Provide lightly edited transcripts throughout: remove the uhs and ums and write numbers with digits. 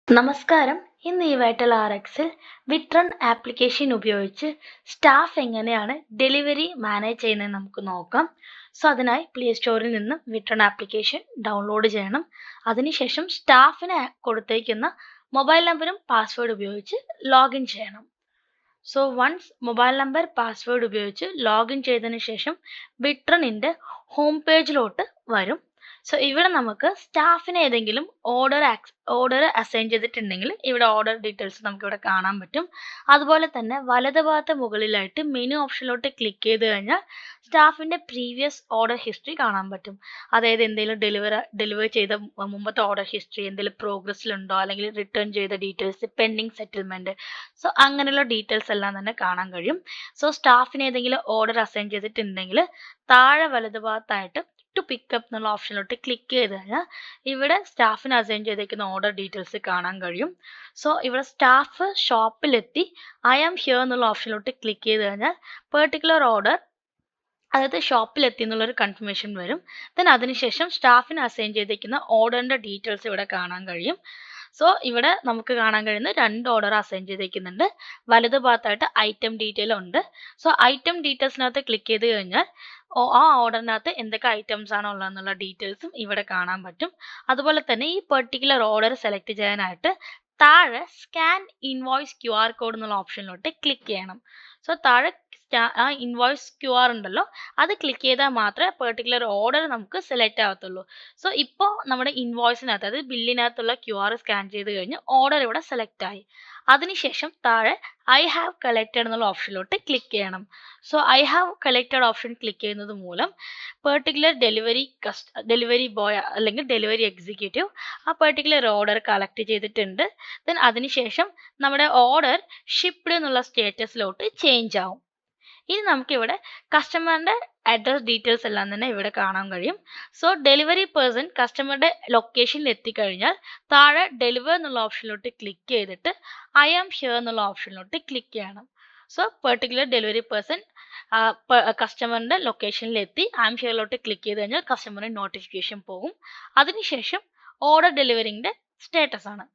നമസ്കാരം. ഇന്ന് ഈ വൈറ്റൽ RXൽ വിട്രൺ ആപ്ലിക്കേഷൻ ഉപയോഗിച്ച് സ്റ്റാഫ് എങ്ങനെയാണ് ഡെലിവറി മാനേജ് ചെയ്യുന്നത് നമുക്ക് നോക്കാം. അതിനായി പ്ലേ സ്റ്റോറിൽ നിന്ന് വിട്രൺ ആപ്ലിക്കേഷൻ ഡൗൺലോഡ് ചെയ്യണം. അതിനുശേഷം സ്റ്റാഫിന് കൊടുത്തേക്കുന്ന മൊബൈൽ നമ്പറും പാസ്വേഡ് ഉപയോഗിച്ച് ലോഗിൻ ചെയ്യണം. വൺസ് മൊബൈൽ നമ്പർ പാസ്വേഡ് ഉപയോഗിച്ച് ലോഗിൻ ചെയ്തതിന് ശേഷം വിട്രണിൻ്റെ ഹോം പേജിലോട്ട് വരും. ഇവിടെ നമുക്ക് സ്റ്റാഫിന് ഏതെങ്കിലും ഓർഡർ അസൈൻ ചെയ്തിട്ടുണ്ടെങ്കിൽ ഇവിടെ ഓർഡർ ഡീറ്റെയിൽസ് നമുക്കിവിടെ കാണാൻ പറ്റും. അതുപോലെ തന്നെ വലതുഭാഗത്ത് മുകളിലായിട്ട് മെനു ഓപ്ഷനിലോട്ട് ക്ലിക്ക് ചെയ്ത് കഴിഞ്ഞാൽ സ്റ്റാഫിൻ്റെ പ്രീവിയസ് ഓർഡർ ഹിസ്റ്ററി കാണാൻ പറ്റും. അതായത് എന്തെങ്കിലും ഡെലിവർ ചെയ്ത മുമ്പത്തെ ഓർഡർ ഹിസ്റ്ററി, എന്തെങ്കിലും പ്രോഗ്രസ്സിലുണ്ടോ, അല്ലെങ്കിൽ റിട്ടേൺ ചെയ്ത ഡീറ്റെയിൽസ്, പെൻഡിങ് സെറ്റിൽമെൻറ്റ്, അങ്ങനെയുള്ള ഡീറ്റെയിൽസ് എല്ലാം തന്നെ കാണാൻ കഴിയും. സ്റ്റാഫിന് ഏതെങ്കിലും ഓർഡർ അസൈൻ ചെയ്തിട്ടുണ്ടെങ്കിൽ താഴെ വലതുഭാഗത്തായിട്ട് ടു പിക്കപ്പ് എന്നുള്ള ഓപ്ഷനിലോട്ട് ക്ലിക്ക് ചെയ്ത് കഴിഞ്ഞാൽ ഇവിടെ സ്റ്റാഫിന് അസൈൻ ചെയ്തേക്കുന്ന ഓർഡർ ഡീറ്റെയിൽസ് കാണാൻ കഴിയും. ഇവിടെ സ്റ്റാഫ് ഷോപ്പിലെത്തി ഐ ആം ഹിയർ എന്നുള്ള ഓപ്ഷനിലോട്ട് ക്ലിക്ക് ചെയ്ത് കഴിഞ്ഞാൽ പെർട്ടിക്കുലർ ഓർഡർ, അതായത് ഷോപ്പിലെത്തി എന്നുള്ളൊരു കൺഫർമേഷൻ വരും. അതിനുശേഷം സ്റ്റാഫിന് അസൈൻ ചെയ്തേക്കുന്ന ഓർഡറിൻ്റെ ഡീറ്റെയിൽസ് ഇവിടെ കാണാൻ കഴിയും. ഇവിടെ നമുക്ക് കാണാൻ കഴിയുന്ന 2 ഓർഡർ അസൈൻ ചെയ്തേക്കുന്നുണ്ട്. വലതുഭാഗത്തായിട്ട് ഐറ്റം ഡീറ്റെയിൽ ഉണ്ട്. ഐറ്റം ഡീറ്റെയിൽസിനകത്ത് ക്ലിക്ക് ചെയ്ത് കഴിഞ്ഞാൽ ആ ഓർഡറിനകത്ത് എന്തൊക്കെ ഐറ്റംസ് ആണോ ഉള്ളതെന്നുള്ള ഡീറ്റെയിൽസും ഇവിടെ കാണാൻ പറ്റും. അതുപോലെ തന്നെ ഈ പെർട്ടിക്കുലർ ഓർഡർ സെലക്ട് ചെയ്യാനായിട്ട് താഴെ സ്കാൻ ഇൻവോയ്സ് QR കോഡ് എന്നുള്ള ഓപ്ഷനിലോട്ട് ക്ലിക്ക് ചെയ്യണം. താഴെ ആ ഇൻവോയ്സ് QR ഉണ്ടല്ലോ, അത് ക്ലിക്ക് ചെയ്താൽ മാത്രമേ പെർട്ടിക്കുലർ ഓർഡർ നമുക്ക് സെലക്ട് ആവത്തുള്ളൂ. ഇപ്പോൾ നമ്മുടെ ഇൻവോയ്സിനകത്ത്, അതായത് ബില്ലിനകത്തുള്ള QR സ്കാൻ ചെയ്ത് കഴിഞ്ഞ് ഓർഡർ ഇവിടെ സെലക്ട് ആയി. അതിനുശേഷം താഴെ ഐ ഹാവ് കളക്റ്റഡ് എന്നുള്ള ഓപ്ഷനിലോട്ട് ക്ലിക്ക് ചെയ്യണം. I have collected option click ചെയ്യുന്നത് മൂലം പെർട്ടിക്കുലർ ഡെലിവറി ബോയ് അല്ലെങ്കിൽ ഡെലിവറി എക്സിക്യൂട്ടീവ് ആ പെർട്ടിക്കുലർ ഓർഡർ കളക്ട് ചെയ്തിട്ടുണ്ട്. അതിനുശേഷം നമ്മുടെ ഓർഡർ ഷിപ്പ്ഡ് എന്നുള്ള സ്റ്റേറ്റസിലോട്ട് ചേഞ്ച് ആവും. ഇനി നമുക്കിവിടെ കസ്റ്റമറിൻ്റെ അഡ്രസ് ഡീറ്റെയിൽസ് എല്ലാം തന്നെ ഇവിടെ കാണാൻ കഴിയും. ഡെലിവറി പേഴ്സൺ കസ്റ്റമറുടെ ലൊക്കേഷനിൽ എത്തിക്കഴിഞ്ഞാൽ താഴെ ഡെലിവർ എന്നുള്ള ഓപ്ഷനിലോട്ട് ക്ലിക്ക് ചെയ്തിട്ട് ഐ ആം ഹിയർ എന്നുള്ള ഓപ്ഷനിലോട്ട് ക്ലിക്ക് ചെയ്യണം. പെർട്ടിക്കുലർ ഡെലിവറി പേഴ്സൺ കസ്റ്റമറിൻ്റെ ലൊക്കേഷനിൽ എത്തി ഐ ആം ഹിയറിലോട്ട് ക്ലിക്ക് ചെയ്ത് കഴിഞ്ഞാൽ കസ്റ്റമറിന് നോട്ടിഫിക്കേഷൻ പോകും. അതിനുശേഷം ഓർഡർ ഡെലിവറിൻ്റെ സ്റ്റാറ്റസ് ആണ്.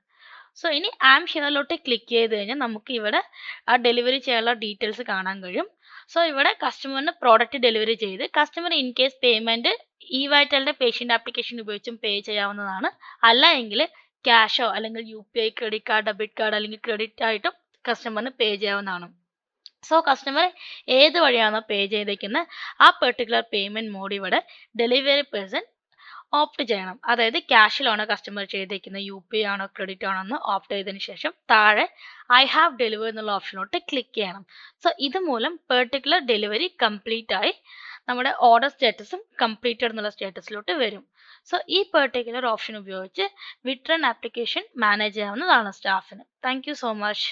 ഇനി ഐ ആം ഹിയറിലോട്ട് ക്ലിക്ക് ചെയ്ത് കഴിഞ്ഞാൽ നമുക്ക് ഇവിടെ ആ ഡെലിവറി ചെയ്യാനുള്ള ഡീറ്റെയിൽസ് കാണാൻ കഴിയും. ഇവിടെ കസ്റ്റമറിന് പ്രോഡക്റ്റ് ഡെലിവറി ചെയ്ത് കസ്റ്റമർ ഇൻ കേസ് പേയ്മെൻറ്റ് ഈ വൈറ്റലിൻ്റെ പേഷ്യൻ്റ് ആപ്ലിക്കേഷൻ ഉപയോഗിച്ചും പേ ചെയ്യാവുന്നതാണ്. അല്ല എങ്കിൽ ക്യാഷോ അല്ലെങ്കിൽ UPI, credit card, debit card അല്ലെങ്കിൽ ക്രെഡിറ്റ് ആയിട്ടും കസ്റ്റമറിന് പേ ചെയ്യാവുന്നതാണ്. കസ്റ്റമർ ഏത് വഴിയാണോ പേ ചെയ്തേക്കുന്നത് ആ പെർട്ടിക്കുലർ പേയ്മെൻറ്റ് മോഡ് ഇവിടെ ഡെലിവറി പേഴ്സൺ ഓപ്റ്റ് ചെയ്യണം. അതായത് ക്യാഷിലാണോ കസ്റ്റമർ ചെയ്തേക്കുന്നത്, UPI ആണോ ക്രെഡിറ്റ് ആണോ എന്ന് ഓപ്റ്റ് ചെയ്തതിന് ശേഷം താഴെ ഐ ഹാവ് ഡെലിവർ എന്നുള്ള ഓപ്ഷനിലോട്ട് ക്ലിക്ക് ചെയ്യണം. ഇതുമൂലം പെർട്ടിക്കുലർ ഡെലിവറി കംപ്ലീറ്റ് ആയി നമ്മുടെ ഓർഡർ സ്റ്റാറ്റസും കംപ്ലീറ്റഡ് എന്നുള്ള സ്റ്റാറ്റസിലോട്ട് വരും. ഈ പെർട്ടിക്കുലർ ഓപ്ഷൻ ഉപയോഗിച്ച് വിട്രൺ ആപ്ലിക്കേഷൻ മാനേജ് ചെയ്യാവുന്നതാണ് സ്റ്റാഫിന്. Thank you so much.